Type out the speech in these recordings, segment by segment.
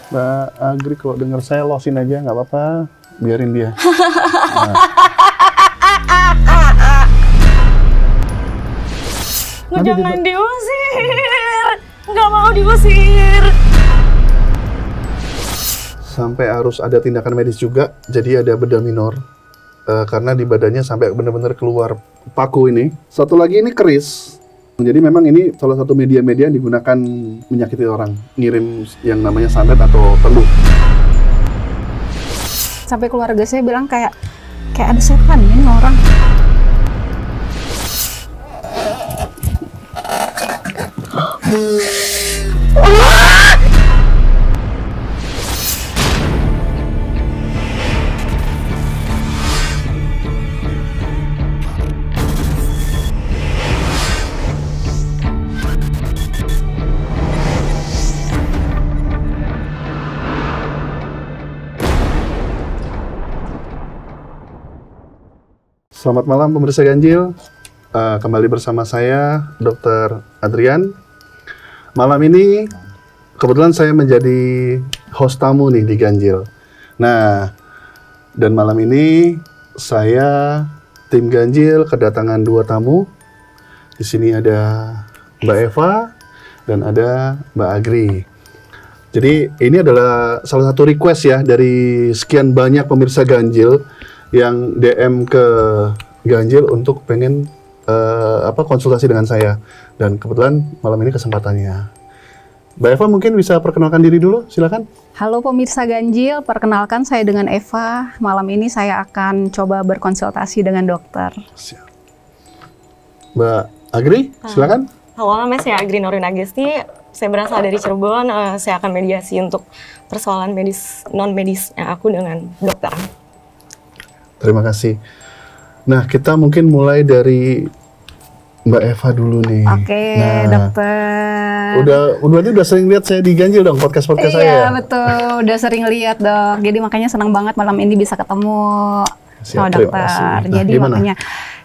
Mbak Agri kalau dengar saya losin aja, nggak apa-apa, biarin dia. Nah. Jangan diusir, nggak mau diusir. Sampai harus ada tindakan medis juga, jadi ada bedah minor. Karena di badannya sampai benar-benar keluar paku ini. Satu lagi ini keris. Jadi memang ini salah satu media-media yang digunakan menyakiti orang, ngirim yang namanya santet atau teluh. Sampai keluarga saya bilang kayak ada setan ini orang. Selamat malam pemirsa Ganjil, kembali bersama saya Dr. Adrian. Malam ini kebetulan saya menjadi host tamu nih di Ganjil. Nah, dan malam ini saya tim Ganjil kedatangan 2 tamu. Di sini ada Mbak Eva dan ada Mbak Agri. Jadi ini adalah salah satu request ya dari sekian banyak pemirsa Ganjil yang DM ke Ganjil untuk pengen konsultasi dengan saya, dan kebetulan malam ini kesempatannya. Mbak Eva mungkin bisa perkenalkan diri dulu, silakan. Halo pemirsa Ganjil, perkenalkan saya dengan Eva. Malam ini saya akan coba berkonsultasi dengan dokter. Siap. Mbak Agri, silakan. Halo, namanya saya Agri Norin Agesti. Saya berasal dari Cirebon. Saya akan mediasi untuk persoalan medis non medis aku dengan dokter. Terima kasih. Nah, kita mungkin mulai dari Mbak Eva dulu nih. Oke, nah, dokter. Udah sering lihat saya di Ganjil dong, podcast saya. Iya, betul. Udah sering lihat, Dok. Jadi makanya senang banget malam ini bisa ketemu sama dokter. Nah, jadi gimana? makanya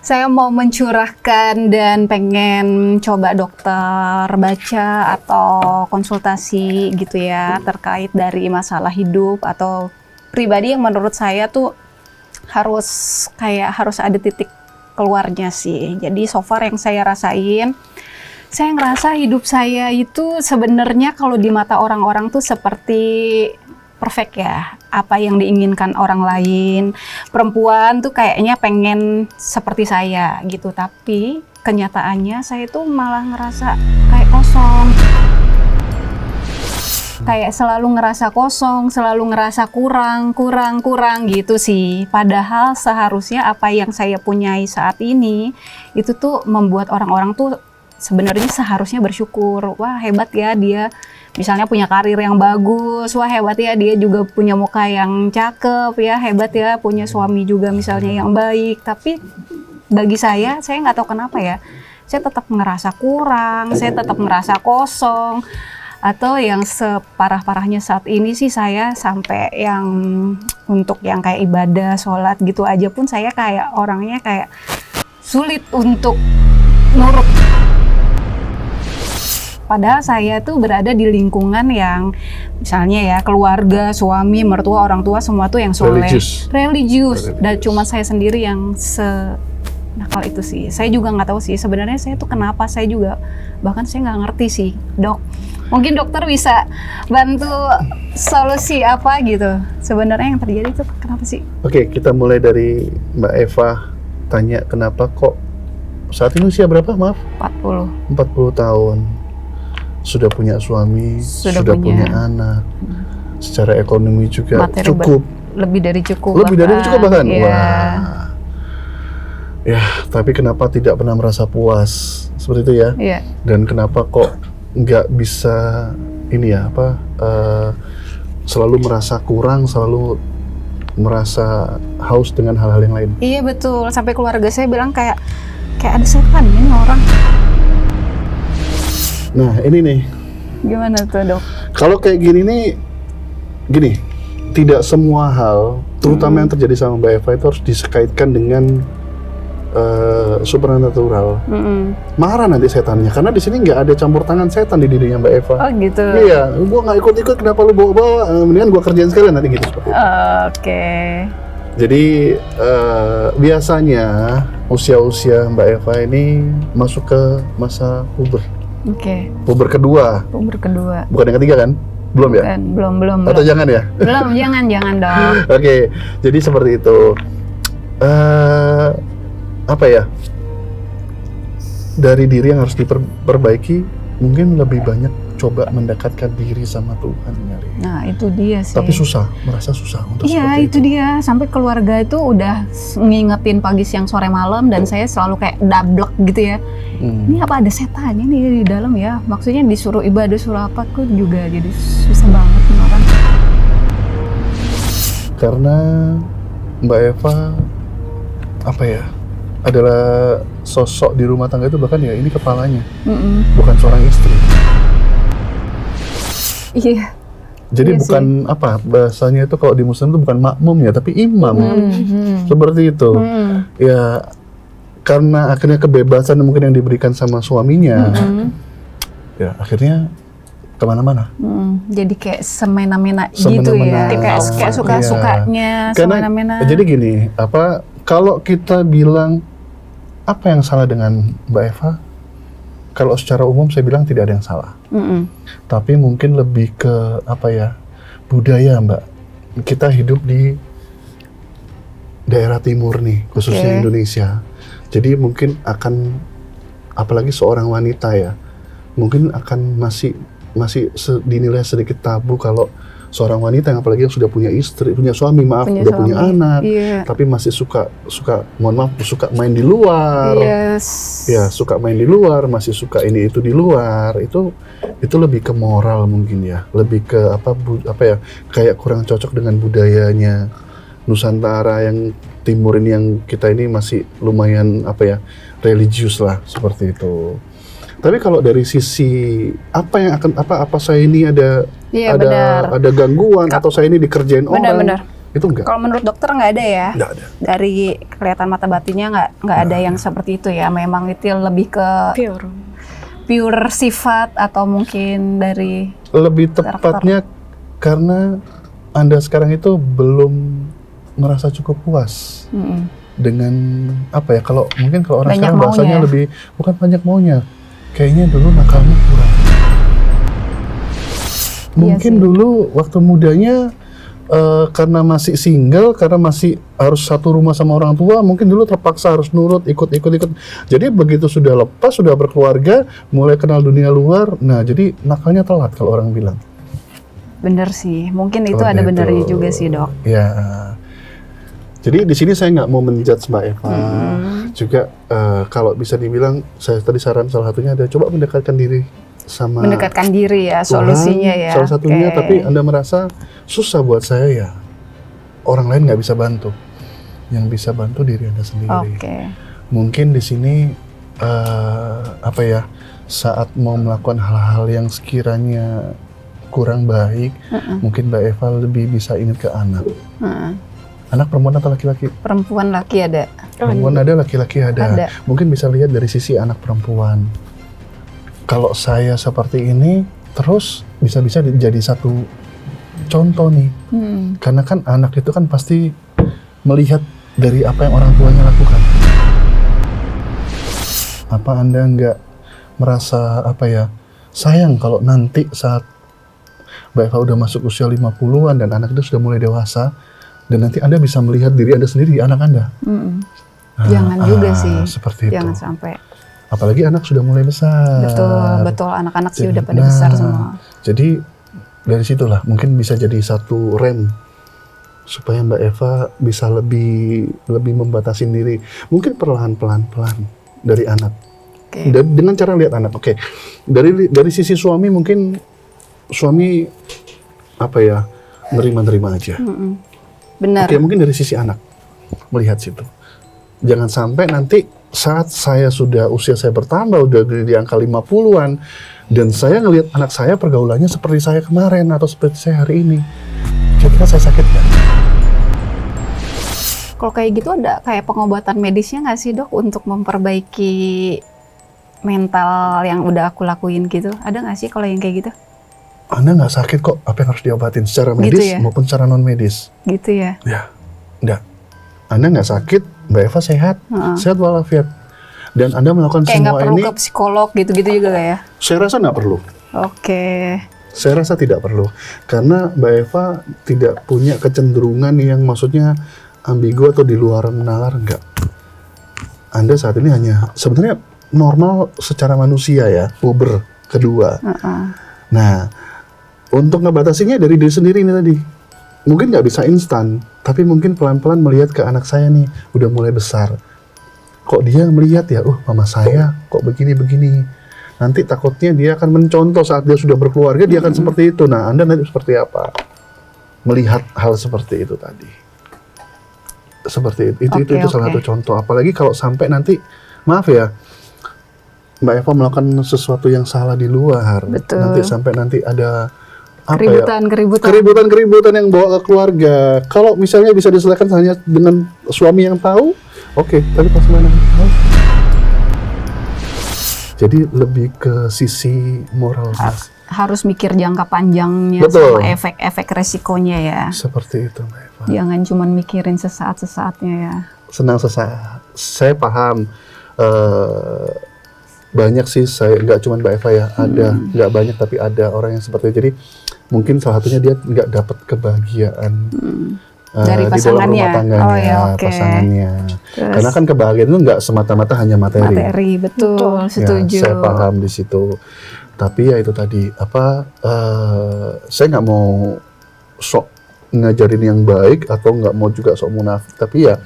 saya mau mencurahkan dan pengen coba dokter baca atau konsultasi gitu ya, terkait dari masalah hidup atau pribadi yang menurut saya tuh harus ada titik keluarnya sih. Jadi so far yang saya rasain, saya ngerasa hidup saya itu sebenarnya kalau di mata orang-orang tuh seperti perfect ya. Apa yang diinginkan orang lain. Perempuan tuh kayaknya pengen seperti saya gitu. Tapi kenyataannya saya tuh malah ngerasa kayak kosong. Kayak selalu ngerasa kosong, selalu ngerasa kurang gitu sih. Padahal seharusnya apa yang saya punyai saat ini itu tuh membuat orang-orang tuh sebenarnya seharusnya bersyukur. Wah, hebat ya dia misalnya punya karir yang bagus. Wah, hebat ya dia juga punya muka yang cakep ya. Hebat ya punya suami juga misalnya yang baik. Tapi bagi saya nggak tahu kenapa ya. Saya tetap ngerasa kurang, saya tetap merasa kosong. Atau yang separah-parahnya saat ini sih saya sampai yang untuk yang kayak ibadah, sholat gitu aja pun saya kayak orangnya kayak sulit untuk nurut. Padahal saya tuh berada di lingkungan yang misalnya ya keluarga, suami, mertua, orang tua semua tuh yang soleh, religius. Dan cuma saya sendiri yang nakal itu sih. Saya juga nggak tahu sih sebenarnya saya tuh kenapa. Saya juga bahkan saya nggak ngerti sih, Dok. Mungkin dokter bisa bantu solusi apa gitu. Sebenarnya yang terjadi itu kenapa sih? Oke, kita mulai dari Mbak Eva. Tanya kenapa kok saat ini usia berapa, maaf? 40 tahun. Sudah punya suami, sudah punya anak. Secara ekonomi juga cukup. Lebih dari cukup. Lebih dari cukup bahkan? Iya. Wah. Ya, tapi kenapa tidak pernah merasa puas? Seperti itu ya? Iya. Dan kenapa kok nggak bisa selalu merasa kurang, selalu merasa haus dengan hal-hal yang lain? Iya betul, sampai keluarga saya bilang kayak ada setan ini orang. Nah ini nih. Gimana tuh, Dok? Kalau kayak gini, tidak semua hal, terutama yang terjadi sama Mbak Eva itu harus dikaitkan dengan supernatural. Mm-mm. Marah nanti setannya, karena di sini nggak ada campur tangan setan di dirinya Mbak Eva. Oh gitu. Iya, gua nggak ikut-ikut, kenapa lu bawa-bawa? Mendingan gua kerjain sekalian nanti gitu seperti itu. Oke. Jadi biasanya usia-usia Mbak Eva ini masuk ke masa puber. Oke. Puber kedua, Puber kedua. bukan yang ketiga kan? Belum ya? Bukan, belum. Atau jangan ya? Belum, jangan dong. Oke, jadi seperti itu. Apa ya? Dari diri yang harus diperbaiki, mungkin lebih banyak coba mendekatkan diri sama Tuhan kali. Nah, itu dia sih. Tapi susah, merasa susah untuk Iya, seperti itu dia. Sampai keluarga itu udah ngingetin pagi, siang, sore, malam, dan saya selalu kayak dablek gitu ya. Ini apa ada setannya nih di dalam ya? Maksudnya disuruh ibadah, suruh apa, kok juga jadi susah banget nih orang. Karena Mbak Eva apa ya, adalah sosok di rumah tangga itu, bahkan ya ini kepalanya, bukan seorang istri. Iya. Jadi Iya bukan apa bahasanya itu, kalau di Muslim itu bukan makmum ya, tapi imam. Seperti itu. Ya karena akhirnya kebebasan mungkin yang diberikan sama suaminya, ya akhirnya kemana-mana. Jadi kayak semena-mena gitu Semena-mena. ya. Kayak suka-sukanya, Karena semena-mena. jadi gini, apa kalau kita bilang apa yang salah dengan Mbak Eva? Kalau secara umum saya bilang tidak ada yang salah. Tapi mungkin lebih ke apa ya, budaya Mbak. Kita hidup di daerah timur nih, khususnya Indonesia. Jadi mungkin akan, apalagi seorang wanita ya, mungkin akan masih dinilai sedikit tabu kalau seorang wanita yang apalagi yang sudah punya istri, punya suami, punya anak, tapi masih suka main di luar. Ya, suka main di luar, masih suka ini itu di luar. Itu lebih ke moral mungkin ya, lebih ke apa ya, kayak kurang cocok dengan budayanya Nusantara yang timur ini, yang kita ini masih lumayan apa ya, religius lah seperti itu. Tapi kalau dari sisi apa yang akan apa saya ini ada gangguan atau saya ini dikerjain orang, itu enggak. Kalau menurut dokter nggak ada ya? Nggak ada. Dari kelihatan mata batinnya nggak ada yang seperti itu ya. Memang itu lebih ke pure sifat atau mungkin dari lebih tepatnya karena Anda sekarang itu belum merasa cukup puas dengan apa ya? Kalau mungkin kalau orang sekarang bahasanya lebih bukan banyak maunya. Kayaknya dulu nakalnya kurang. Mungkin dulu waktu mudanya karena masih single, karena masih harus satu rumah sama orang tua, mungkin dulu terpaksa harus nurut, ikut. Jadi begitu sudah lepas, sudah berkeluarga, mulai kenal dunia luar, nah jadi nakalnya telat kalau orang bilang. Bener sih, mungkin itu ada benernya juga sih dok. Ya. Jadi di sini saya nggak mau menjudge Mbak Eva. Juga kalau bisa dibilang, saya tadi saran salah satunya ada coba mendekatkan diri sama ya, solusinya ya. Salah satunya, tapi Anda merasa susah buat saya ya, orang lain nggak bisa bantu. Yang bisa bantu diri Anda sendiri. Mungkin di sini apa ya, saat mau melakukan hal-hal yang sekiranya kurang baik, mungkin Mbak Eva lebih bisa ingat ke anak. Anak perempuan atau laki-laki? Perempuan, laki ada. Perempuan ada, laki-laki ada. Mungkin bisa lihat dari sisi anak perempuan. Kalau saya seperti ini, terus bisa-bisa jadi satu contoh nih. Karena kan anak itu kan pasti melihat dari apa yang orang tuanya lakukan. Apa Anda nggak merasa apa ya, sayang kalau nanti saat Mbak Eva udah masuk usia 50-an dan anak itu sudah mulai dewasa, dan nanti Anda bisa melihat diri Anda sendiri di anak Anda. Jangan juga sih. Seperti itu. Jangan sampai. Apalagi anak sudah mulai besar. Betul. Anak-anak sih udah pada besar semua. Jadi dari situlah mungkin bisa jadi satu rem supaya Mbak Eva bisa lebih membatasi diri. Mungkin pelan-pelan dari anak. Dengan cara lihat anak. Dari sisi suami, mungkin suami apa ya, nerima aja. Benar. Mungkin dari sisi anak melihat situ. Jangan sampai nanti saat saya sudah usia saya bertambah, udah di angka 50-an, dan saya ngelihat anak saya pergaulannya seperti saya kemarin atau seperti saya hari ini, kira-kira saya sakit nggak? Kalau kayak gitu ada kayak pengobatan medisnya nggak sih dok untuk memperbaiki mental yang udah aku lakuin gitu? Ada nggak sih kalau yang kayak gitu? Anda nggak sakit kok, apa yang harus diobatin secara medis Gitu ya? maupun secara non medis? Gitu ya? Ya, enggak. Anda nggak sakit, Mbak Eva sehat, sehat walafiat. Dan Anda melakukan Kayak nggak semua perlu ini, ke psikolog gitu-gitu juga nggak ya? saya rasa nggak perlu. Oke. Saya rasa tidak perlu, karena Mbak Eva tidak punya kecenderungan yang maksudnya ambigu atau di luar nalar, enggak. Anda saat ini hanya sebenarnya normal secara manusia ya, puber kedua. Nah, untuk ngebatasinya dari diri sendiri ini tadi. Mungkin nggak bisa instan, tapi mungkin pelan-pelan melihat ke anak saya nih, udah mulai besar. Kok dia melihat ya, mama saya kok begini-begini. Nanti takutnya dia akan mencontoh saat dia sudah berkeluarga, dia akan seperti itu. Nah, Anda nanti seperti apa? Melihat hal seperti itu tadi. Seperti itu. Itu salah satu contoh. Apalagi kalau sampai nanti, maaf ya, Mbak Eva melakukan sesuatu yang salah di luar. Betul. Nanti ada Keributan yang bawa ke keluarga. Kalau misalnya bisa diselesaikan hanya dengan suami yang tahu, oke. Tapi pas mana? Jadi lebih ke sisi moral. Harus mikir jangka panjangnya. Betul. Sama efek-efek resikonya ya. Seperti itu, Mbak Eva. Jangan cuma mikirin sesaat-sesaatnya ya. Senang sesaat. Saya paham. Banyak sih, saya nggak cuma Mbak Eva ya. Ada, nggak banyak tapi ada orang yang seperti itu. Jadi mungkin salah satunya dia nggak dapat kebahagiaan. Dari di dalam rumah tangganya, pasangannya. Terus, karena kan kebahagiaan itu nggak semata-mata hanya materi. Betul, setuju. Ya, saya paham di situ. Tapi ya itu tadi, saya nggak mau sok ngajarin yang baik atau nggak mau juga sok munafik. Tapi ya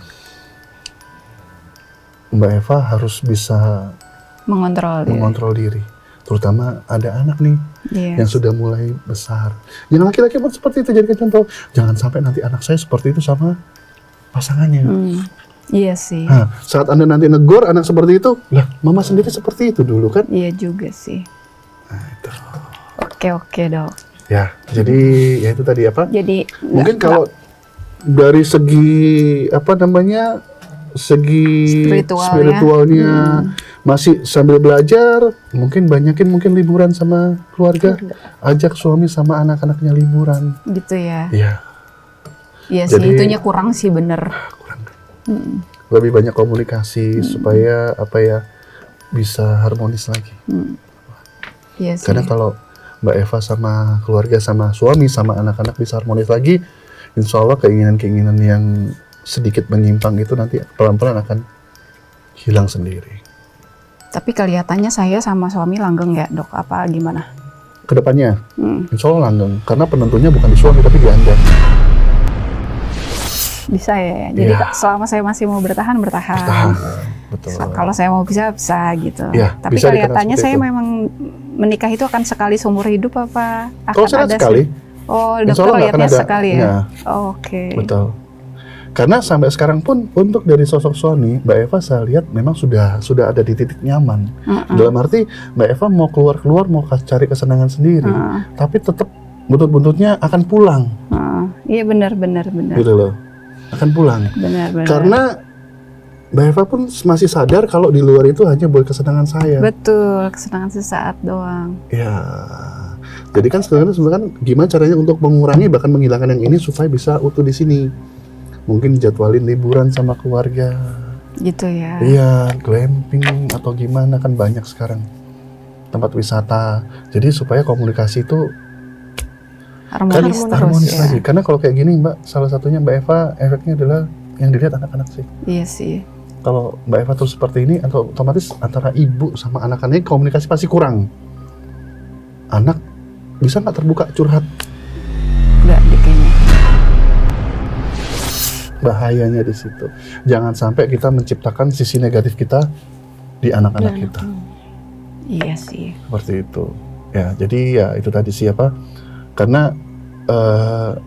Mbak Eva harus bisa mengontrol diri. Terutama ada anak nih yang sudah mulai besar. Yang laki-laki pun seperti itu, jadikan contoh. Jangan sampai nanti anak saya seperti itu sama pasangannya. Iya sih. Nah, saat Anda nanti negor anak seperti itu, lah mama sendiri seperti itu dulu kan? Iya juga sih. Nah, itu. Oke dok. Ya, jadi ya itu tadi apa? Jadi mungkin kalau dari segi spiritualnya masih sambil belajar, mungkin liburan sama keluarga, ajak suami sama anak-anaknya liburan. Gitu ya. Iya. Iya sih, itunya kurang sih bener. Kurang. Lebih banyak komunikasi supaya bisa harmonis lagi. Iya sih. Karena kalau Mbak Eva sama keluarga, sama suami, sama anak-anak bisa harmonis lagi, insya Allah keinginan-keinginan yang sedikit menyimpang itu nanti pelan-pelan akan hilang sendiri. Tapi kelihatannya saya sama suami langgeng ya dok, apa gimana? Kedepannya, insya Allah langgeng. Karena penentunya bukan di suami, tapi di Anda. Bisa ya? Jadi selama saya masih mau bertahan. Betul. Kalau saya mau bisa gitu. Ya, tapi bisa kelihatannya saya itu. memang menikah itu akan sekali seumur hidup apa? Kalau saya sekali. Oh, insya dokter Allah lihatnya ada, sekali ya? Ya. Oke. Betul. Karena sampai sekarang pun untuk dari sosok suami, Mbak Eva saya lihat memang sudah ada di titik nyaman. Dalam arti Mbak Eva mau keluar mau cari kesenangan sendiri, tapi tetap buntut-buntutnya akan pulang. Iya benar. Gitu loh, akan pulang. Benar. Karena Mbak Eva pun masih sadar kalau di luar itu hanya buat kesenangan saya. Betul, kesenangan sesaat doang. Ya, jadi kan sebenarnya gimana caranya untuk mengurangi bahkan menghilangkan yang ini supaya bisa utuh di sini. Mungkin jadwalin liburan sama keluarga. Gitu ya. Iya, glamping atau gimana, kan banyak sekarang tempat wisata. Jadi supaya komunikasi itu harmonis ya. lagi. Karena kalau kayak gini Mbak, salah satunya Mbak Eva efeknya adalah yang dilihat anak-anak sih. Iya sih. Kalau Mbak Eva terus seperti ini, atau otomatis antara ibu sama anak-anaknya komunikasi pasti kurang. Anak bisa nggak terbuka curhat? Nggak deh kayaknya. Bahayanya di situ. Jangan sampai kita menciptakan sisi negatif kita di anak-anak kita. Iya sih. Seperti itu. Ya, jadi ya itu tadi siapa? Karena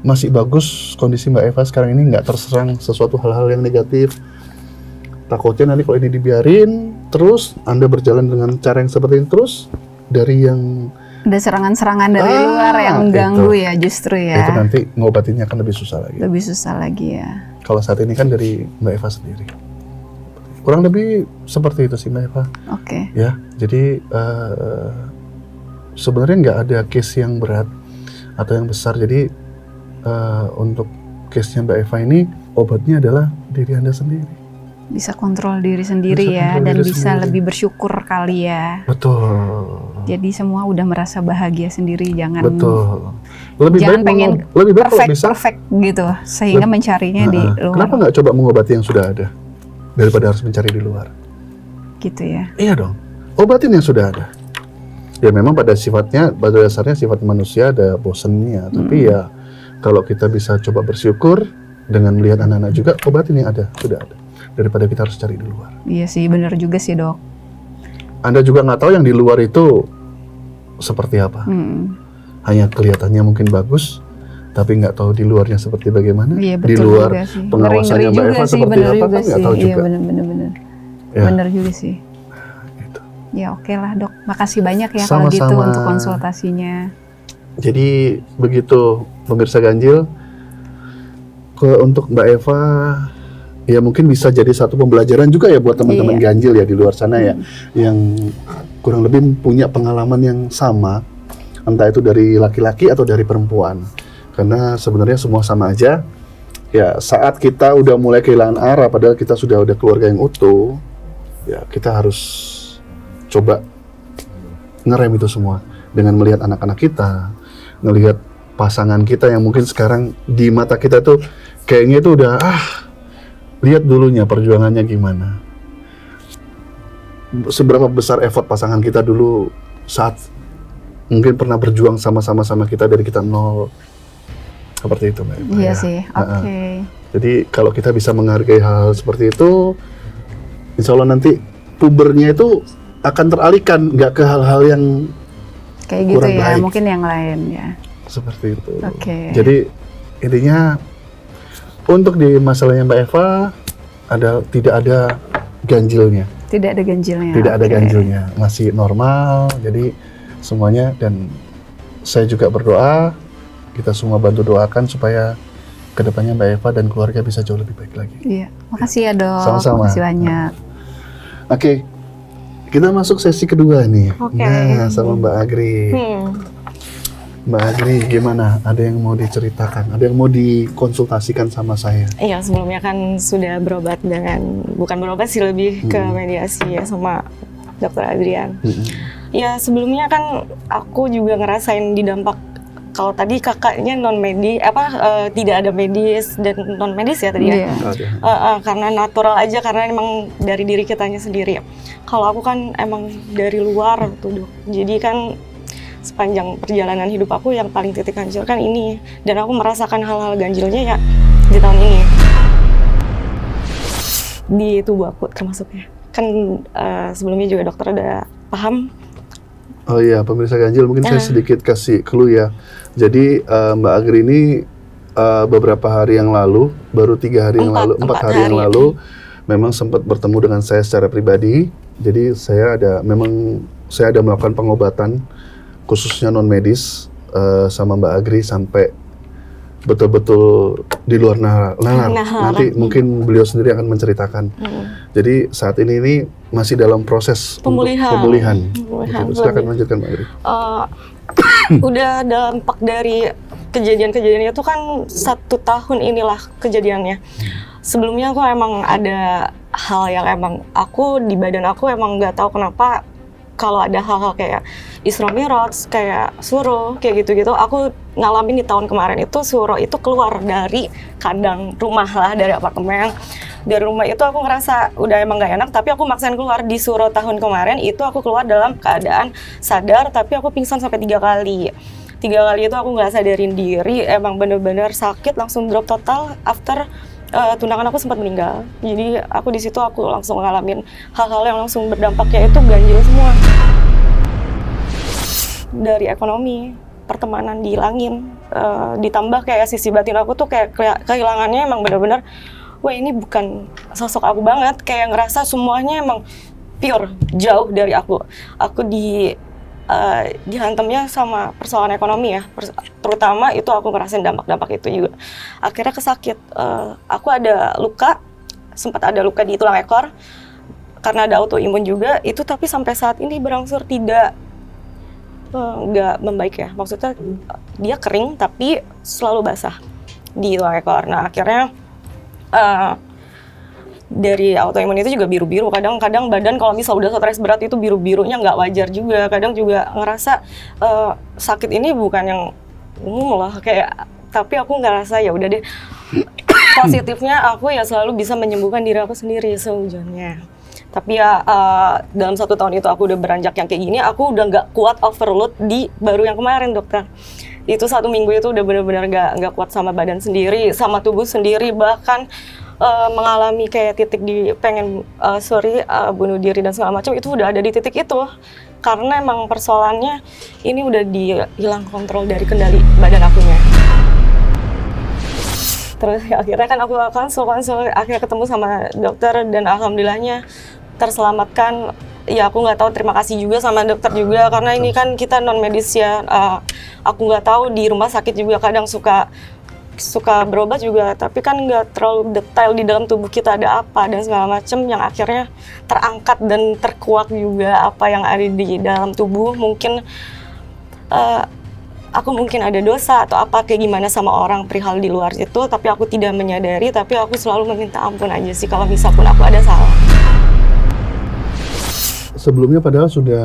masih bagus kondisi Mbak Eva sekarang ini, nggak terserang sesuatu hal-hal yang negatif. Takutnya nanti kalau ini dibiarin terus, Anda berjalan dengan cara yang seperti ini terus, dari yang Ada serangan-serangan dari luar yang ganggu ya justru ya. Itu nanti ngobatinnya akan lebih susah lagi. Lebih susah lagi ya. Kalau saat ini kan dari Mbak Eva sendiri. Kurang lebih seperti itu sih Mbak Eva. Oke. Ya, jadi sebenarnya nggak ada case yang berat atau yang besar. Jadi untuk case-nya Mbak Eva ini obatnya adalah diri Anda sendiri. Bisa kontrol diri sendiri Bisa ya kontrol dan diri bisa sendiri. lebih bersyukur kali ya. Betul. Jadi semua udah merasa bahagia sendiri, jangan Betul. Lebih jangan baik pengen lebih baik kalau perfect bisa. perfect gitu sehingga mencarinya di luar Kenapa nggak coba mengobati yang sudah ada daripada harus mencari di luar? gitu ya. Iya dong. Obatin yang sudah ada. Ya memang pada dasarnya sifat manusia ada bosennya, tapi ya kalau kita bisa coba bersyukur dengan melihat anak-anak juga, obatin yang ada, sudah ada. Daripada kita harus cari di luar. Iya sih, benar juga sih dok. Anda juga nggak tahu yang di luar itu seperti apa. Hanya kelihatannya mungkin bagus, tapi nggak tahu di luarnya seperti bagaimana. Iya Di betul luar juga sih. pengawasannya Mbak Eva seperti bener apa juga kan nggak sih. tahu Iya juga. benar. Ya. Bener juga sih. Gitu. Ya oke lah dok, makasih banyak ya kalau gitu Sama-sama. untuk konsultasinya. Jadi begitu pemirsa ganjil, untuk Mbak Eva ya mungkin bisa jadi satu pembelajaran juga ya buat teman-teman Iya. ganjil ya di luar sana ya, yang kurang lebih punya pengalaman yang sama, entah itu dari laki-laki atau dari perempuan. Karena sebenarnya semua sama aja. Ya saat kita udah mulai kehilangan arah, padahal kita sudah keluarga yang utuh, ya kita harus coba ngerem itu semua dengan melihat anak-anak kita, ngelihat pasangan kita yang mungkin sekarang di mata kita tuh kayaknya itu udah lihat dulunya perjuangannya gimana, seberapa besar effort pasangan kita dulu saat mungkin pernah berjuang sama-sama kita dari kita nol, seperti itu Mbak Eva, Iya ya. sih, oke. Jadi kalau kita bisa menghargai hal seperti itu, insya Allah nanti pubernya itu akan teralihkan, nggak ke hal-hal yang Kayak gitu kurang ya, baik. mungkin yang lain ya. seperti itu. Oke. Jadi intinya untuk di masalahnya Mbak Eva tidak ada ganjilnya, Tidak ada ganjilnya. tidak ada oke. ganjilnya, masih normal. Jadi semuanya, dan saya juga berdoa, kita semua bantu doakan supaya kedepannya Mbak Eva dan keluarga bisa jauh lebih baik lagi. Iya, makasih ya dok. Sama-sama. Makasih banyak. Oke, kita masuk sesi kedua nih. Oke. Nah, sama Mbak Agri. Mbak Agri, gimana? Ada yang mau diceritakan? Ada yang mau dikonsultasikan sama saya? Iya, sebelumnya kan sudah berobat dengan, bukan berobat sih, lebih ke mediasi ya sama Dokter Adrian. Ya sebelumnya kan aku juga ngerasain di dampak, kalau tadi kakaknya tidak ada medis dan non medis ya tadi ya. Iya. Ada. Karena natural aja, karena emang dari diri kitanya sendiri. Kalau aku kan emang dari luar tuh dok. Jadi kan sepanjang perjalanan hidup aku yang paling titik hancur kan ini, dan aku merasakan hal-hal ganjilnya ya di tahun ini di tubuh aku termasuknya. Kan sebelumnya juga dokter udah paham. Oh iya, pemirsa ganjil, mungkin saya sedikit kasih clue ya. Jadi Mbak Agri ini beberapa hari yang lalu, baru 3 hari yang lalu, 4 hari yang lalu, memang sempat bertemu dengan saya secara pribadi. Jadi saya ada melakukan pengobatan khususnya non medis sama Mbak Agri sampai betul-betul di luar nalar. Nanti mungkin beliau sendiri akan menceritakan. Jadi saat ini masih dalam proses pemulihan. Gitu. Silakan lanjutkan Mbak Agri. Udah dampak dari kejadian-kejadian itu kan 1 tahun inilah kejadiannya. Sebelumnya aku emang ada hal yang emang aku di badan aku emang nggak tahu kenapa kalau ada hal-hal kayak Isra Miraj, kayak Suro, kayak gitu-gitu, aku ngalamin di tahun kemarin itu. Suro itu keluar dari kandang rumah lah, dari apartemen. Dari rumah itu aku ngerasa udah emang gak enak, tapi aku maksain keluar. Di Suro tahun kemarin itu aku keluar dalam keadaan sadar, tapi aku pingsan sampai 3 kali. 3 kali itu aku gak sadarin diri, emang bener-bener sakit, langsung drop total. After tunangan aku sempat meninggal. Jadi aku di situ aku langsung ngalamin hal-hal yang langsung berdampak, yaitu ganjil semua. Dari ekonomi, pertemanan dihilangin, ditambah kayak sisi batin aku tuh kayak kehilangannya emang bener-bener, wah ini bukan sosok aku banget, kayak ngerasa semuanya emang pure, jauh dari aku. Aku dihantamnya sama persoalan ekonomi ya, terutama itu aku ngerasain dampak-dampak itu juga. Akhirnya kesakit, aku ada luka, sempat ada luka di tulang ekor karena ada autoimun juga itu, tapi sampai saat ini berangsur tidak nggak membaik ya, maksudnya dia kering tapi selalu basah di tulang ekor. Nah akhirnya dari autoimun itu juga biru-biru, kadang-kadang badan kalau misal udah stres berat itu biru-birunya nggak wajar juga, kadang juga ngerasa sakit ini bukan yang umum lah kayak, tapi aku ngerasa ya udah deh positifnya aku ya selalu bisa menyembuhkan diri aku sendiri sejujurnya. Tapi ya dalam 1 tahun itu aku udah beranjak yang kayak gini, aku udah nggak kuat overload di baru yang kemarin dokter. Itu 1 minggu itu udah benar-benar nggak kuat sama badan sendiri, sama tubuh sendiri, bahkan mengalami kayak titik di pengen bunuh diri dan segala macam, itu udah ada di titik itu karena emang persoalannya ini udah hilang kontrol dari kendali badan akunya. Terus akhirnya kan aku konsul akhirnya ketemu sama dokter dan alhamdulillahnya terselamatkan. Ya aku nggak tahu, terima kasih juga sama dokter juga karena ini kan kita non medis ya, aku nggak tahu di rumah sakit juga kadang suka berobat juga, tapi kan nggak terlalu detail di dalam tubuh kita ada apa dan segala macam yang akhirnya terangkat dan terkuak juga apa yang ada di dalam tubuh. Mungkin aku mungkin ada dosa atau apa kayak gimana sama orang perihal di luar itu, tapi aku tidak menyadari, tapi aku selalu meminta ampun aja sih kalau misal pun aku ada salah. Sebelumnya padahal sudah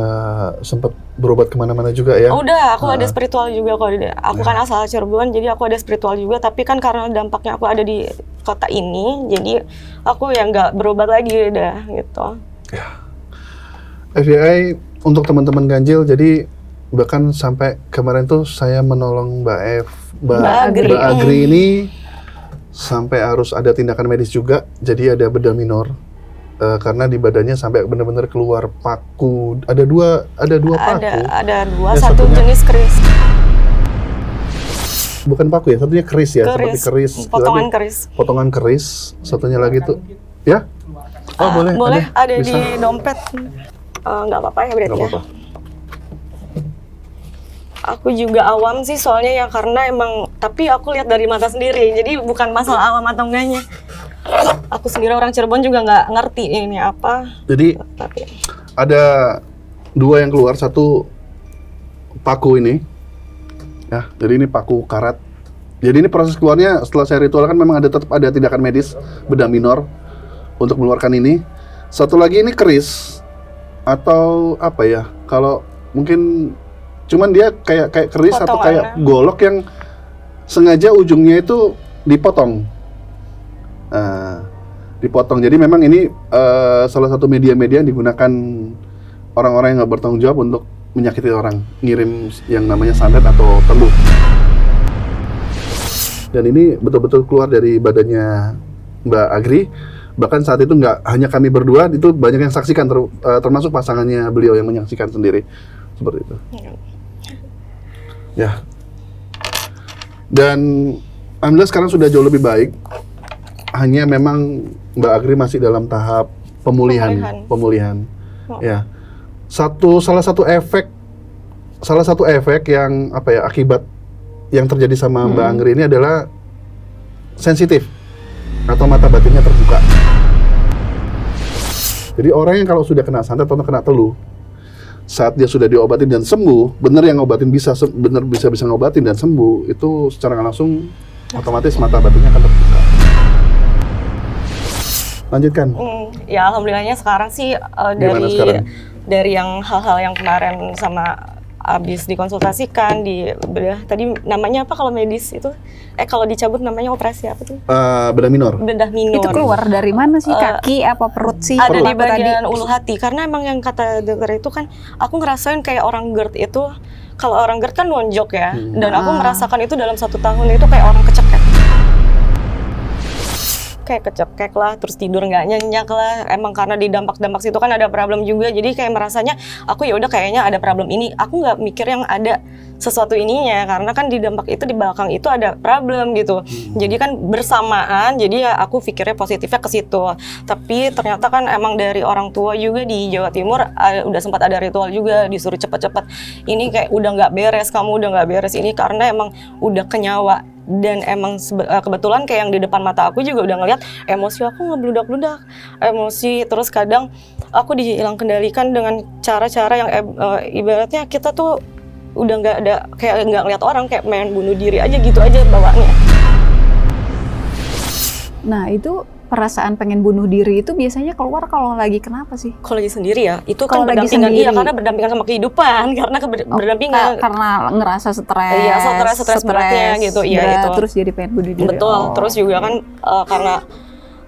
sempat berobat kemana-mana juga ya? Udah, aku ada spiritual juga kok. Aku kan asal Cirebon, jadi aku ada spiritual juga. Tapi kan karena dampaknya aku ada di kota ini, jadi aku ya nggak berobat lagi udah gitu. Ya. FYI untuk teman-teman ganjil, jadi bahkan sampai kemarin tuh saya menolong Mbak Agri ini sampai harus ada tindakan medis juga. Jadi ada bedah minor. Karena di badannya sampai benar-benar keluar paku. Ada dua paku. Ada 2, Ya, satu satunya jenis keris. Bukan paku ya, satunya keris ya, seperti keris. Potongan Tapi keris. Potongan keris, satunya lagi tuh. Ya? Oh, boleh. Boleh, ada bisa. di dompet. Nggak apa-apa ya berarti Nggak ya. apa-apa. Aku juga awam sih soalnya ya karena emang, tapi aku lihat dari mata sendiri. Jadi bukan masalah awam atau enggaknya. Aku sendiri orang Cirebon juga nggak ngerti ini apa. Jadi Tapi ada 2 yang keluar, satu paku ini. Ya, jadi ini paku karat. Jadi ini proses keluarnya setelah saya ritual kan memang tetap ada tindakan medis bedah minor untuk mengeluarkan ini. Satu lagi ini keris atau apa ya? Kalau mungkin cuman dia kayak keris atau kayak golok yang sengaja ujungnya itu dipotong. Dipotong. Jadi memang ini salah satu media-media yang digunakan orang-orang yang nggak bertanggung jawab untuk menyakiti orang, ngirim yang namanya santet atau teluh. Dan ini betul-betul keluar dari badannya Mbak Agri. Bahkan saat itu nggak hanya kami berdua, itu banyak yang saksikan, termasuk pasangannya beliau yang menyaksikan sendiri. Seperti itu. Ya. Dan alhamdulillah sekarang sudah jauh lebih baik. Hanya memang Mbak Agri masih dalam tahap pemulihan. Oh. Ya. Salah satu efek yang apa ya, akibat yang terjadi sama Mbak Agri ini adalah sensitif atau mata batinnya terbuka. Jadi orang yang kalau sudah kena santet atau kena teluh, saat dia sudah diobatin dan sembuh, bener yang ngobatin bisa ngobatin dan sembuh, itu secara langsung otomatis mata batinnya akan terbuka. Lanjutkan. Ya alhamdulillahnya sekarang sih dari yang hal-hal yang kemarin sama abis dikonsultasikan di bedah, tadi namanya apa kalau medis itu? Kalau dicabut namanya operasi apa tuh? Bedah minor. Bedah minor. Itu keluar dari mana sih? Kaki apa perut sih? Ada di Apa bagian tadi? ulu hati. Karena emang yang kata dokter itu kan, aku ngerasain kayak orang GERD itu, kalau orang GERD kan nonjok ya, dan aku merasakan itu dalam 1 tahun itu kayak orang kecekek. kayak kecekek lah, terus tidur nggak nyenyak lah. Emang karena di dampak-dampak situ kan ada problem juga, jadi kayak merasanya aku ya udah kayaknya ada problem ini. Aku nggak mikir yang ada sesuatu ininya, karena kan di dampak itu di belakang itu ada problem gitu. Jadi kan bersamaan, jadi ya aku pikirnya positifnya ke situ. Tapi ternyata kan emang dari orang tua juga di Jawa Timur udah sempat ada ritual juga, disuruh cepet-cepet. Ini kayak udah nggak beres, kamu udah nggak beres ini karena emang udah kenyawa. Dan emang kebetulan kayak yang di depan mata aku juga udah ngeliat emosi aku ngebludak-bludak, emosi, terus kadang aku dihilang kendalikan dengan cara-cara yang ibaratnya kita tuh udah nggak ada, kayak nggak ngeliat orang, kayak main bunuh diri aja gitu aja bawaannya. Nah, itu perasaan pengen bunuh diri itu biasanya keluar kalau lagi kenapa sih? Kalau lagi sendiri ya, itu Kalau kan lagi berdampingan, sendiri. iya karena berdampingan sama kehidupan, karena berdampingan. Karena ngerasa stres. Iya, stres beratnya gitu, iya berat, itu. Terus jadi pengen bunuh diri. Betul, terus juga kan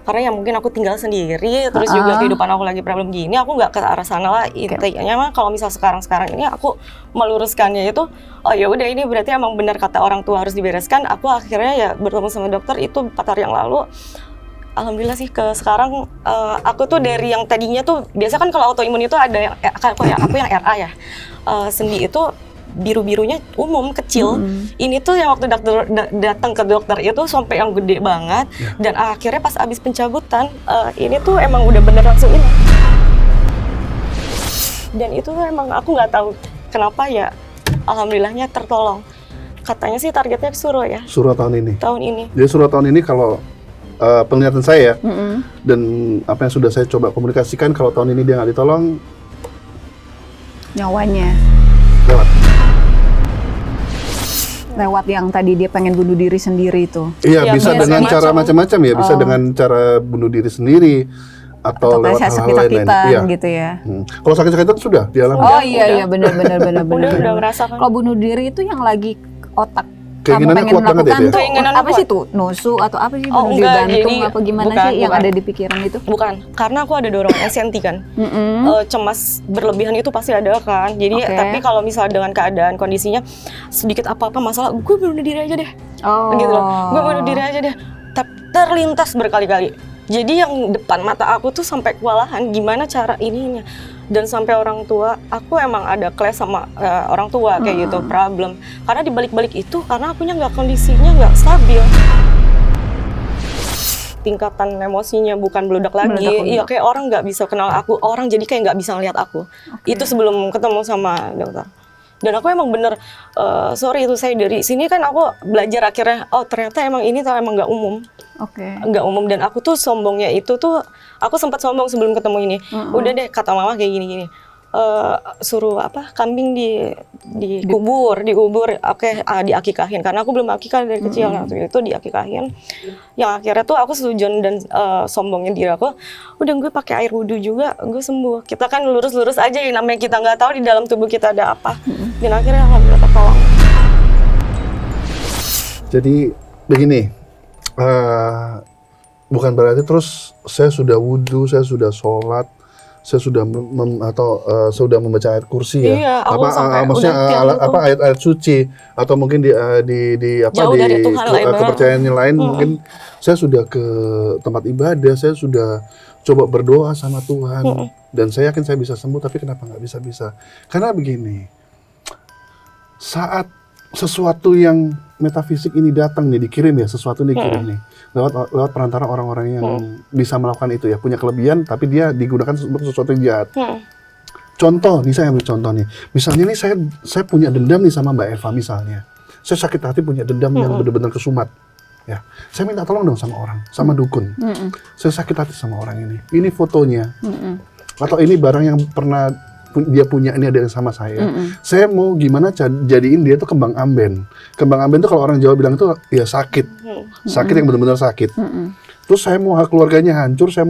karena ya mungkin aku tinggal sendiri, terus juga kehidupan aku lagi problem gini, aku nggak ke arah sana lah. Intinya mah kalau misal sekarang ini aku meluruskannya itu, oh ya udah ini berarti emang benar kata orang tua harus dibereskan. Aku akhirnya ya bertemu sama dokter itu 4 hari yang lalu. Alhamdulillah sih ke sekarang aku tuh dari yang tadinya tuh biasa kan kalau autoimun itu ada yang aku yang RA ya, sendi itu biru-birunya umum kecil. Ini tuh yang waktu datang ke dokter itu sampai yang gede banget, dan akhirnya pas abis pencabutan ini tuh emang udah bener langsung ini. Dan itu tuh emang aku nggak tahu kenapa ya, alhamdulillahnya tertolong. Katanya sih targetnya suruh ya. Suruh tahun ini. Tahun ini. Jadi suruh tahun ini kalau penglihatan saya dan apa yang sudah saya coba komunikasikan, kalau tahun ini dia nggak ditolong, nyawanya lewat yang tadi dia pengen bunuh diri sendiri itu. Iya, Ya, bisa dengan cara macam-macam ya, bisa dengan cara bunuh diri sendiri atau lewat hal-hal lain. sakit-sakitan gitu ya. Kalau sakit-sakitan sudah dialami. Oh iya benar. Udah merasakan. Kalau bunuh diri itu yang lagi otak Keinginannya kamu pengen kuat banget ya, melakukan dia? tuh Keinginannya apa kuat. sih tuh? Nusu atau apa sih? Oh, Bunuh diri enggak, jantung jadi apa gimana bukan, sih yang bukan. ada di pikiran itu? Bukan, karena aku ada dorongan anxiety kan. Cemas berlebihan itu pasti ada kan. Jadi tapi kalau misalnya dengan keadaan kondisinya sedikit apa-apa masalah, gue bunuh diri aja deh. Gitu loh. Gue bunuh diri aja deh. Terlintas berkali-kali. Jadi yang depan mata aku tuh sampai kewalahan gimana cara ininya. Dan sampai orang tua, aku emang ada clash sama orang tua kayak gitu, problem. Karena di balik-balik itu, karena akunya kondisinya nggak stabil. Tingkatan emosinya bukan beludak lagi. Iya, kayak orang nggak bisa kenal aku, orang jadi kayak nggak bisa ngeliat aku. Itu sebelum ketemu sama dokter. Dan aku emang bener, sorry itu saya dari sini kan aku belajar akhirnya, oh ternyata emang ini tuh emang nggak umum. Nggak umum, dan aku tuh sombongnya itu tuh, aku sempat sombong sebelum ketemu ini. Udah deh, kata mama kayak gini-gini. Suruh kambing dikubur, diakikahin, karena aku belum akikah dari kecil. Nah, itu diakikahin. Yang akhirnya tuh aku setujuan dan sombongnya diri aku, udah gue pakai air wudhu juga, gue sembuh. Kita kan lurus-lurus aja, yang namanya kita nggak tahu di dalam tubuh kita ada apa. Dan akhirnya alhamdulillah tertolong. Jadi begini, bukan berarti terus saya sudah wudhu, saya sudah sholat, saya sudah sudah membaca ayat kursi ya. Iya, aku sampai maksudnya ayat-ayat suci, atau mungkin di jauh dari Tuhan lah, kepercayaan yang lain, mungkin saya sudah ke tempat ibadah, saya sudah coba berdoa sama Tuhan, dan saya yakin saya bisa sembuh, tapi kenapa nggak bisa? Karena begini, saat sesuatu yang metafisik ini datang nih, dikirim ya, sesuatu dikirim nih lewat perantara orang-orang yang bisa melakukan itu ya, punya kelebihan tapi dia digunakan untuk sesuatu yang jahat. Contoh nih, saya ambil contoh nih, misalnya nih saya punya dendam nih sama Mbak Eva misalnya, saya sakit hati punya dendam yang benar-benar kesumat ya, saya minta tolong dong sama orang, sama dukun, saya sakit hati sama orang ini fotonya, atau ini barang yang pernah dia punya, ini ada yang sama saya. Saya mau gimana jadiin dia tuh kembang amben. Kembang amben tuh kalau orang Jawa bilang itu ya sakit. Sakit yang benar-benar sakit. Terus saya mau keluarganya hancur, saya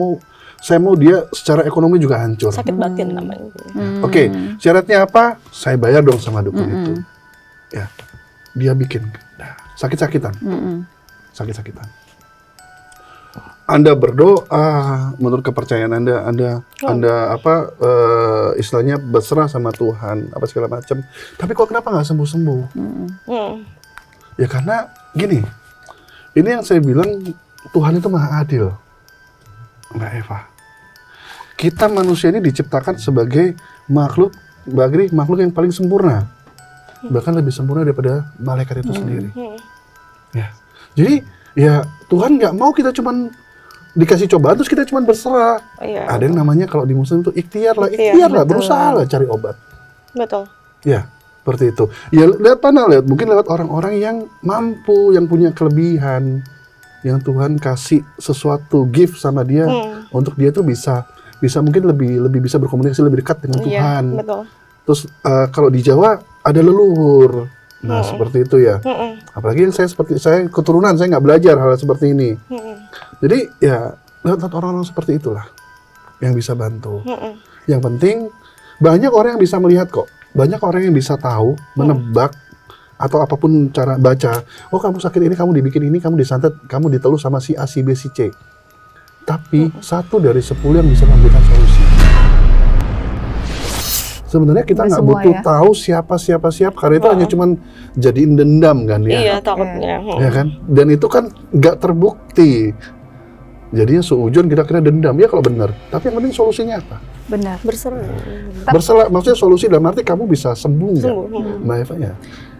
mau dia secara ekonomi juga hancur. Sakit batin namanya. Oke, syaratnya apa? Saya bayar dong sama dukun itu. Ya. Dia bikin sakit-sakitan. Sakit-sakitan. Anda berdoa menurut kepercayaan Anda istilahnya berserah sama Tuhan, apa segala macam. Tapi kok kenapa nggak sembuh-sembuh? Ya karena gini, ini yang saya bilang Tuhan itu maha adil, Mbak Eva. Kita manusia ini diciptakan sebagai makhluk yang paling sempurna, bahkan lebih sempurna daripada malaikat itu sendiri. Ya, jadi ya Tuhan nggak mau kita cuman dikasih cobaan terus kita cuman berserah. Iya, Ada yang namanya kalau di Muslim itu ikhtiar lah, betul. berusaha lah cari obat. Betul. Ya, seperti itu. Ya lihat mungkin lewat orang-orang yang mampu, yang punya kelebihan, yang Tuhan kasih sesuatu gift sama dia untuk dia tuh bisa mungkin lebih bisa berkomunikasi lebih dekat dengan Tuhan. Iya, betul. Terus kalau di Jawa ada leluhur, nah seperti itu ya. Apalagi yang saya keturunan, saya nggak belajar hal seperti ini. Jadi ya lihat orang-orang seperti itulah yang bisa bantu. Yang penting banyak orang yang bisa melihat kok, banyak orang yang bisa tahu, menebak atau apapun cara baca. Oh kamu sakit ini, kamu dibikin ini, kamu disantet, kamu diteluh sama si A, si B, si C. Tapi 1 dari 10 yang bisa memberikan solusi. Sebenarnya kita nggak butuh tahu siapa karena itu hanya cuman jadiin dendam kan ya. Iya, takutnya. Ya kan? Dan itu kan nggak terbukti. Jadinya seujun kita kira dendam ya kalau benar. Tapi yang penting solusinya apa? Benar. Berserah, maksudnya solusi dalam arti kamu bisa sembuh nggak? Mbak Eva ya.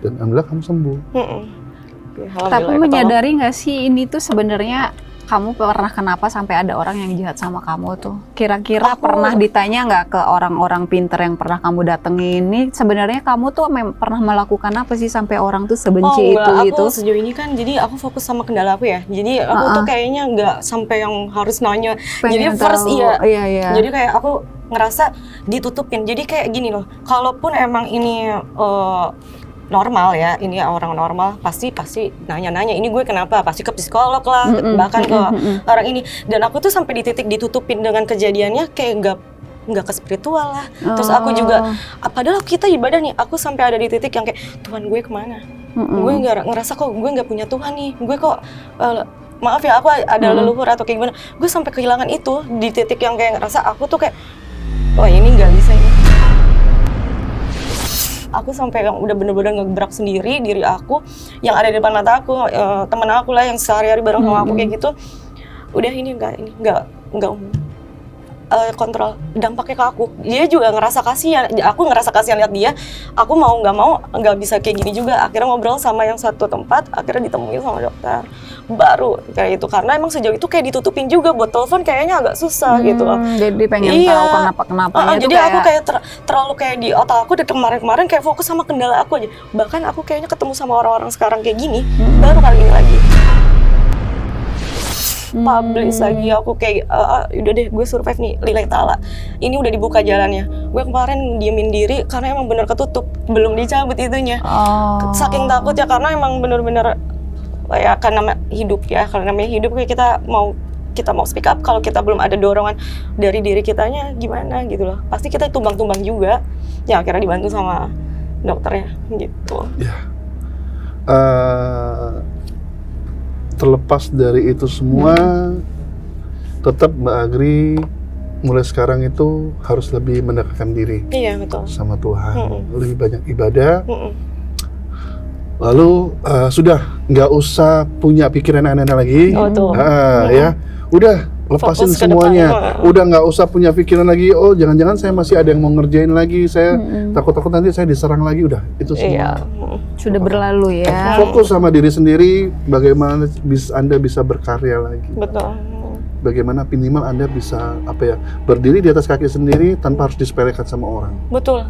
Dan alhamdulillah kamu sembuh. Tapi menyadari nggak sih ini tuh sebenarnya kamu pernah kenapa sampai ada orang yang jahat sama kamu tuh? Kira-kira pernah ditanya nggak ke orang-orang pinter yang pernah kamu datengin ini sebenarnya kamu tuh pernah melakukan apa sih sampai orang tuh sebenci itu gitu? Aku sejauh ini kan jadi aku fokus sama kendala aku ya. Jadi aku tuh kayaknya nggak sampai yang harus nanya. Pengen jadi first tahu. Iya. Jadi kayak aku ngerasa ditutupin. Jadi kayak gini loh. Kalaupun emang ini normal ya, ini orang normal pasti nanya-nanya ini gue kenapa, pasti ke psikolog lah, bahkan ke orang ini. Dan aku tuh sampai di titik ditutupin dengan kejadiannya kayak nggak ke spiritual lah. Terus aku juga, padahal kita ibadah nih, aku sampai ada di titik yang kayak Tuhan gue kemana? Gue ngerasa kok gue nggak punya Tuhan nih, gue kok maaf ya aku ada leluhur atau kayak gimana. Gue sampai kehilangan itu di titik yang kayak ngerasa aku tuh kayak, wah ini nggak bisa ini. Aku sampai yang udah bener-bener ngebrak sendiri diri aku yang ada di depan mata aku, temen aku lah yang sehari-hari bareng sama aku kayak gitu. Udah ini nggak kontrol dampaknya ke aku. Dia juga ngerasa kasihan, aku ngerasa kasihan lihat dia. Aku mau nggak bisa kayak gini juga. Akhirnya ngobrol sama yang satu tempat, akhirnya ditemuin sama dokter. Baru kayak itu karena emang sejauh itu kayak ditutupin juga buat telepon kayaknya agak susah gitu loh. Jadi pengen tahu kenapa jadi aku kayak terlalu kayak di otak aku dari kemarin kayak fokus sama kendala aku aja. Bahkan aku kayaknya ketemu sama orang-orang sekarang kayak gini baru kali ini lagi. Publish lagi aku kayak udah deh gue survive nih lillahi ta'ala. Ini udah dibuka jalannya. Gue kemarin diemin diri karena emang bener ketutup, belum dicabut itunya. Saking takut ya karena emang bener-bener ya kan namanya hidup ya. Kalau namanya hidup kayak kita mau speak up kalau kita belum ada dorongan dari diri kitanya gimana gitu loh. Pasti kita tumbang-tumbang juga. Ya akhirnya dibantu sama dokternya gitu. Ya. Terlepas dari itu semua, tetap Mbak Agri mulai sekarang itu harus lebih mendekatkan diri sama Tuhan, lebih banyak ibadah. Lalu sudah nggak usah punya pikiran aneh-aneh lagi, ya udah lepasin semuanya, udah nggak usah punya pikiran lagi. Oh jangan-jangan saya masih ada yang mau ngerjain lagi, saya takut nanti saya diserang lagi. Udah itu semua sudah berlalu ya. Fokus sama diri sendiri, bagaimana Anda bisa berkarya lagi. Betul. Bagaimana minimal Anda bisa berdiri di atas kaki sendiri tanpa harus disepelekan sama orang. Betul.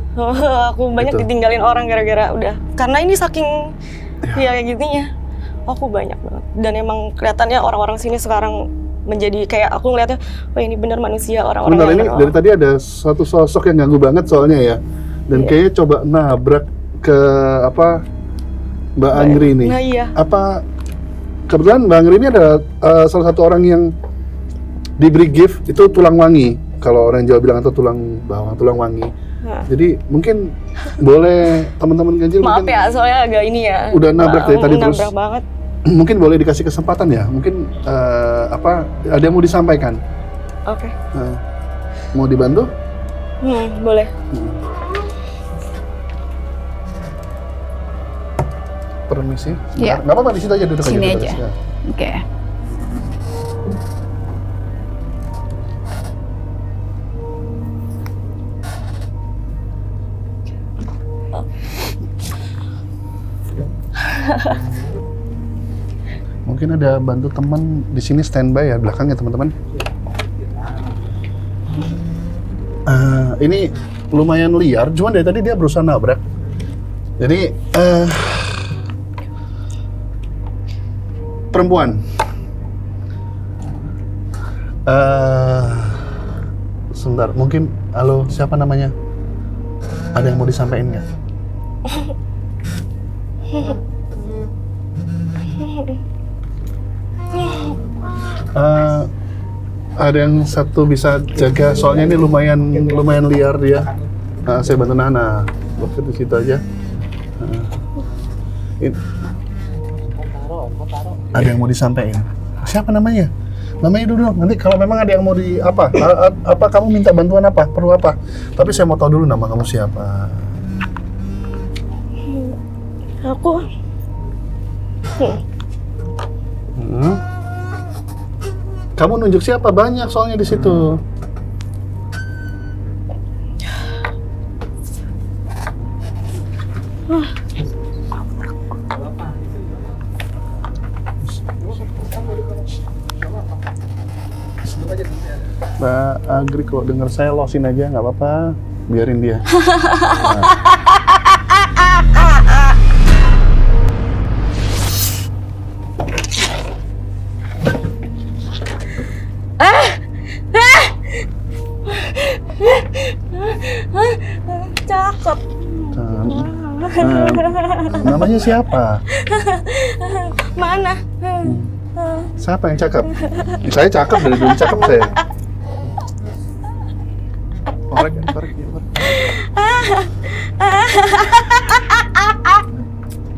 Aku banyak ditinggalin orang gara-gara udah. Karena ini saking ya kayak gininya. Aku banyak banget. Dan emang kelihatannya orang-orang sini sekarang menjadi kayak aku ngeliatnya, oh ini benar manusia orang-orang. Sebentar ini dari tadi ada satu sosok yang ganggu banget soalnya ya. Dan kayaknya coba nabrak ke Mbak Anggri nih. Nah, iya. Kebetulan Mbak Anggri ini adalah salah satu orang yang diberi gift itu tulang wangi. Kalau orang Jawa bilang atau tulang bawang, tulang wangi. Jadi mungkin boleh teman-teman ganjil maaf mungkin ya, soalnya agak ini ya. Udah nabrak dari tadi terus. Nabrak banget. Mungkin boleh dikasih kesempatan ya. Mungkin ada yang mau disampaikan. Oke. Mau dibantu? Boleh. Permisi. Iya. Nggak apa-apa di situ aja duduk sini aja. Oke. Mungkin ada bantu teman di sini standby ya belakang ya teman-teman. Ini lumayan liar, cuman dari tadi dia berusaha nabrak. Jadi perempuan. Sebentar, mungkin halo, siapa namanya? Ada yang mau disampaikan nggak? Ada yang satu bisa jaga, soalnya ini lumayan liar dia. Saya bantu Nana, waktu di situ aja. Ada yang mau disampaikan? Siapa namanya? Namanya dulu, nanti kalau memang ada yang mau di apa kamu minta bantuan apa, perlu apa? Tapi saya mau tahu dulu nama kamu siapa. Aku. Kamu nunjuk siapa? Banyak soalnya di situ. Mbak Agri kok dengar saya losin aja nggak apa-apa, biarin dia. Cakep. Namanya siapa? Mana? Siapa yang cakep? Saya cakep, dari dulu cakep saya. Korek.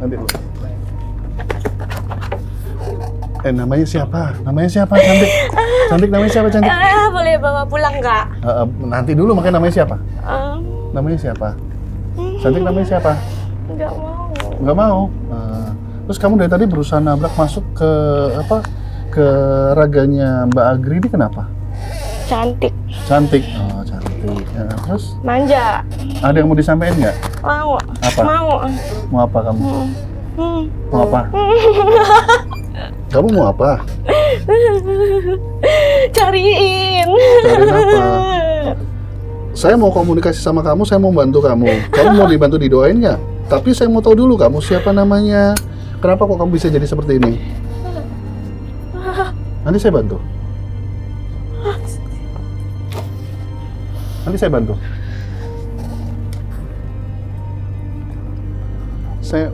Nanti dulu. Namanya siapa? Namanya siapa? Cantik namanya siapa, cantik? Boleh bawa pulang nggak? Nanti dulu, makanya namanya siapa? Namanya siapa? Cantik namanya siapa? Nggak mau. Nggak mau? Terus kamu dari tadi berusaha nabrak masuk ke raganya Mbak Agri ini kenapa? Cantik. Cantik. Oh, cantik. Terus? Manja. Ada yang mau disampaikan nggak? Mau. Apa? Mau. Mau apa kamu? Mau apa? Kamu mau apa? Cariin apa? Saya mau komunikasi sama kamu, saya mau bantu kamu. Kamu mau dibantu didoain nggak? Tapi saya mau tahu dulu kamu siapa namanya. Kenapa kok kamu bisa jadi seperti ini? Nanti saya bantu. Saya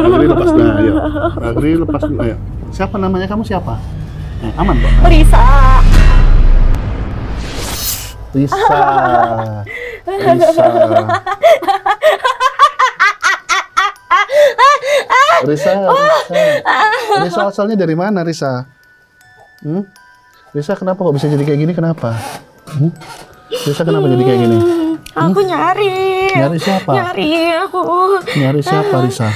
Agri lepas nah, ayo. Agri lepas dulu, ayo. Siapa namanya kamu siapa? Aman kok. Risa. Risa asalnya dari mana, Risa? Risa kenapa kok bisa jadi kayak gini, kenapa? Risa kenapa jadi kayak gini? Aku nyari. Nyari siapa? Nyari aku. Nyari siapa, Risa?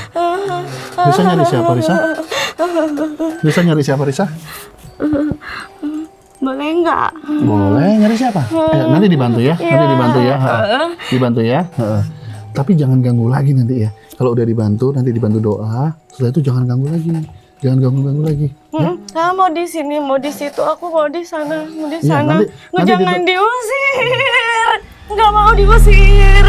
Risa nyari siapa, Risa? Risa nyari siapa, Risa? Boleh nggak? Boleh, nyari siapa? Nanti dibantu ya, dibantu ya. Tapi jangan ganggu lagi nanti ya. Kalau udah dibantu, nanti dibantu doa. Setelah itu jangan ganggu lagi. Jangan ganggu lagi. Ya? Saya mau di sini, mau di situ, aku mau di sana, mau di Ya, sana. nanti Jangan diusir. Nggak mau diusir.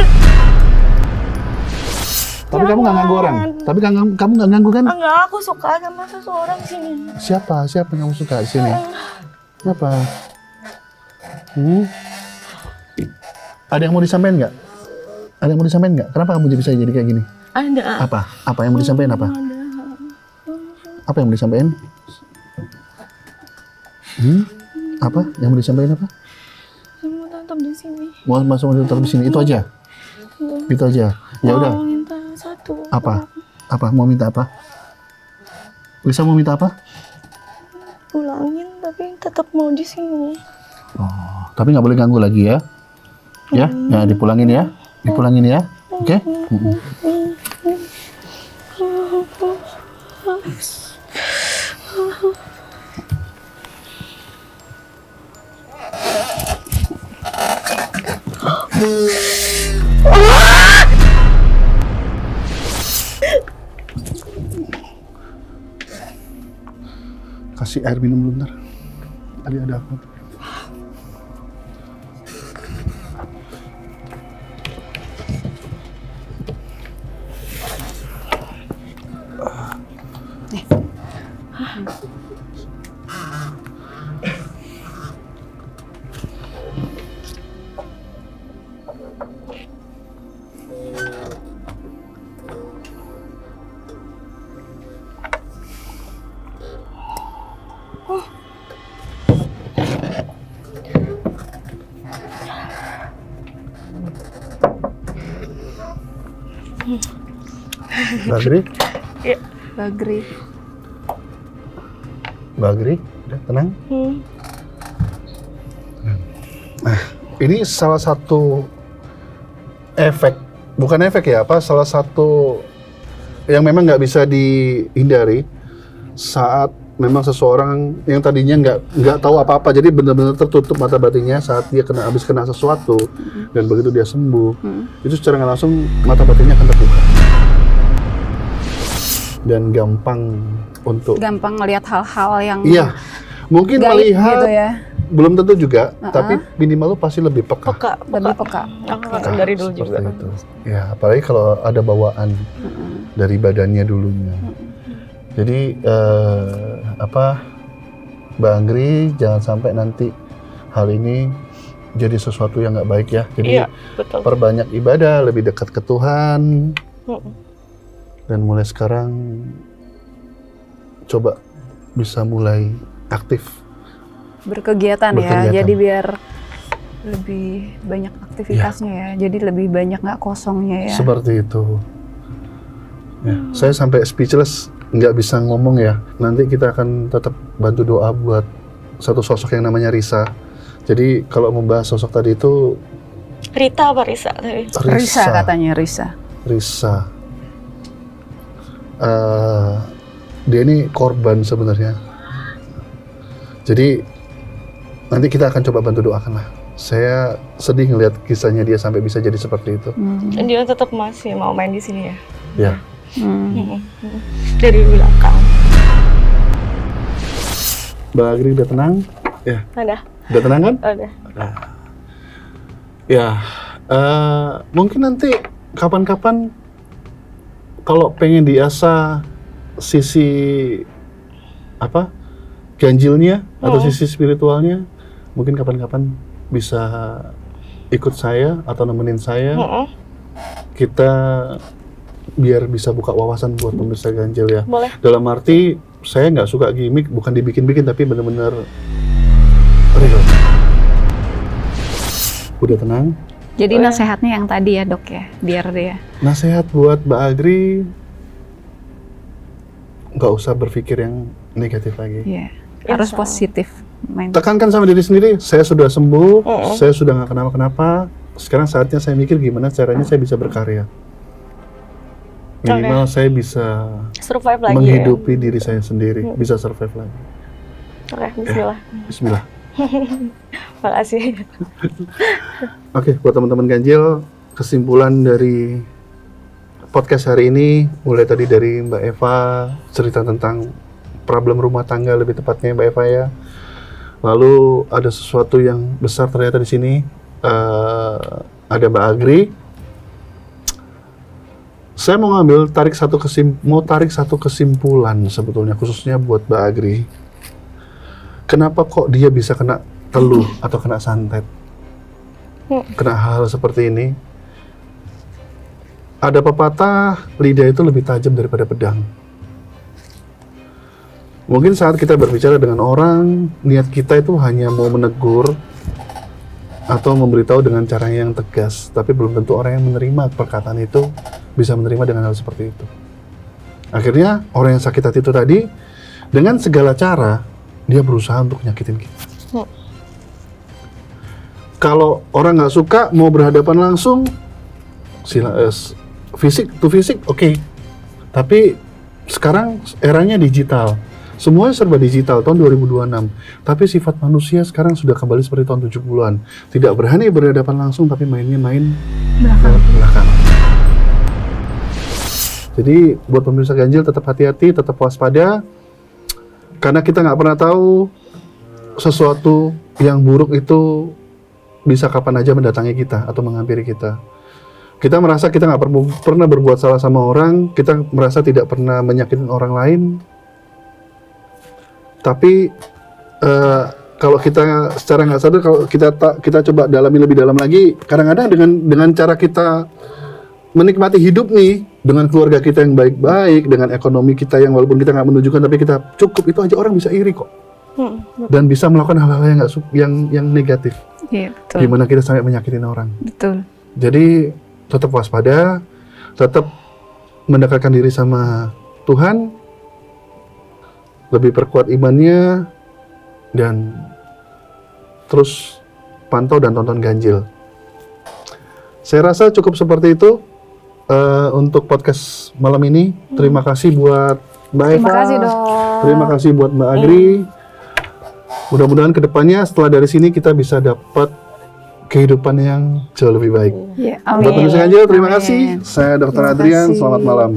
Tapi kamu nggak ganggu orang. Tapi kamu nggak ganggu kan? Enggak, aku suka sama seseorang sini. Siapa yang kamu suka di sini? Kenapa? Ada yang mau disampaikan nggak? Kenapa kamu bisa jadi kayak gini? Ada. Apa yang mau disampaikan apa? Apa yang mau disampaikan? Apa? Yang mau disampaikan apa? Saya mau tetap di sini. Mau tetap di sini. Itu aja. Ya udah. Mau minta satu. Apa? Mau minta apa? Bisa mau minta apa? Pulangin, tapi tetap mau di sini. Oh, tapi nggak boleh ganggu lagi ya? Ya, dipulangin ya. Oke? Kasih air minum bentar. Tadi ada apa? Bagri, Iya. Bagri. Bagri, udah tenang. Nah, ini salah satu efek, bukan efek ya, apa? Salah satu yang memang nggak bisa dihindari saat memang seseorang yang tadinya nggak tahu apa-apa, jadi benar-benar tertutup mata batinnya saat dia habis kena sesuatu, dan begitu dia sembuh, itu secara nggak langsung mata batinnya akan terbuka dan gampang melihat hal-hal yang iya, mungkin gaib melihat gitu ya. belum tentu juga, tapi minimal lu pasti lebih peka. Lebih peka. Aku dari dulu Seperti juga. itu. Ya, apalagi kalau ada bawaan dari badannya dulunya. Jadi Mbak Anggri, jangan sampai nanti hal ini jadi sesuatu yang nggak baik ya. Jadi Iya, betul. perbanyak ibadah, lebih dekat ke Tuhan, dan mulai sekarang coba bisa mulai aktif Berkegiatan Berkegiatan. ya. Jadi biar lebih banyak aktivitasnya ya. Jadi lebih banyak nggak kosongnya ya. seperti itu. Ya, saya sampai speechless, nggak bisa ngomong ya. Nanti kita akan tetap bantu doa buat satu sosok yang namanya Risa. Jadi kalau membahas sosok tadi itu Rita apa Risa tadi? Risa katanya Risa. Risa. Dia ini korban sebenarnya. Jadi nanti kita akan coba bantu doakan lah. Saya sedih ngelihat kisahnya dia sampai bisa jadi seperti itu. Dan dia tetap masih mau main di sini ya? Ya. Dari belakang. Mbak Agri udah tenang? Ya. Ada. Udah tenang kan? Ada. Ya. Mungkin nanti kapan-kapan kalau pengen diasah sisi ganjilnya atau sisi spiritualnya, mungkin kapan-kapan bisa ikut saya atau nemenin saya. Kita biar bisa buka wawasan buat pemirsa ganjil ya. Boleh. Dalam arti saya nggak suka gimmick, bukan dibikin-bikin tapi benar-benar real. Udah tenang? Jadi nasihatnya yang tadi ya dok ya, biar dia. Nasihat buat Mbak Agri, nggak usah berpikir yang negatif lagi. Iya. Harus positif. Tekankan sama diri sendiri, saya sudah sembuh, saya sudah nggak kenapa-kenapa. Sekarang saatnya saya mikir gimana caranya saya bisa berkarya. Minimal saya bisa Survive lagi menghidupi diri saya sendiri, bisa survive lagi. Oke, bismillah. Bismillah. Makasih. Oke, buat teman-teman ganjil, kesimpulan dari podcast hari ini, mulai tadi dari Mbak Eva, cerita tentang problem rumah tangga, lebih tepatnya Mbak Eva ya. Lalu ada sesuatu yang besar ternyata di sini, ada Mbak Agri. Saya mau tarik satu kesimpulan sebetulnya, khususnya buat Mbak Agri. Kenapa kok dia bisa kena teluh atau kena santet? Kena hal seperti ini. Ada pepatah, lidah itu lebih tajam daripada pedang. Mungkin saat kita berbicara dengan orang, niat kita itu hanya mau menegur atau memberitahu dengan cara yang tegas, tapi belum tentu orang yang menerima perkataan itu bisa menerima dengan hal seperti itu. Akhirnya orang yang sakit hati itu tadi, dengan segala cara dia berusaha untuk nyakitin kita. Kalau orang nggak suka mau berhadapan langsung, fisik to fisik, oke. Tapi sekarang eranya digital. Semuanya serba digital tahun 2026. Tapi sifat manusia sekarang sudah kembali seperti tahun 70-an. Tidak berani berhadapan langsung, tapi mainnya main belakang. Jadi buat pemirsa ganjil tetap hati-hati, tetap waspada. Karena kita nggak pernah tahu sesuatu yang buruk itu bisa kapan aja mendatangi kita atau menghampiri kita. Kita merasa kita nggak pernah berbuat salah sama orang, kita merasa tidak pernah menyakitin orang lain. Tapi kalau kita secara nggak sadar, kalau kita coba dalami lebih dalam lagi, kadang-kadang dengan cara kita menikmati hidup nih, dengan keluarga kita yang baik-baik, dengan ekonomi kita yang walaupun kita nggak menunjukkan tapi kita cukup, itu aja orang bisa iri kok. Dan bisa melakukan hal-hal yang negatif. Iya, betul. Gimana kita sampai menyakitin orang. Betul. Jadi tetap waspada, tetap mendekatkan diri sama Tuhan, lebih perkuat imannya, dan terus pantau dan tonton ganjil. Saya rasa cukup seperti itu untuk podcast malam ini. Terima kasih buat Mbak Eva. Terima kasih, Dok. Terima kasih buat Mbak Agri. Mudah-mudahan kedepannya setelah dari sini kita bisa dapat kehidupan yang jauh lebih baik. Ya, Buat pemirsa ganjil, terima Amin. kasih. Saya Dr. Terima Adrian, kasih. selamat malam.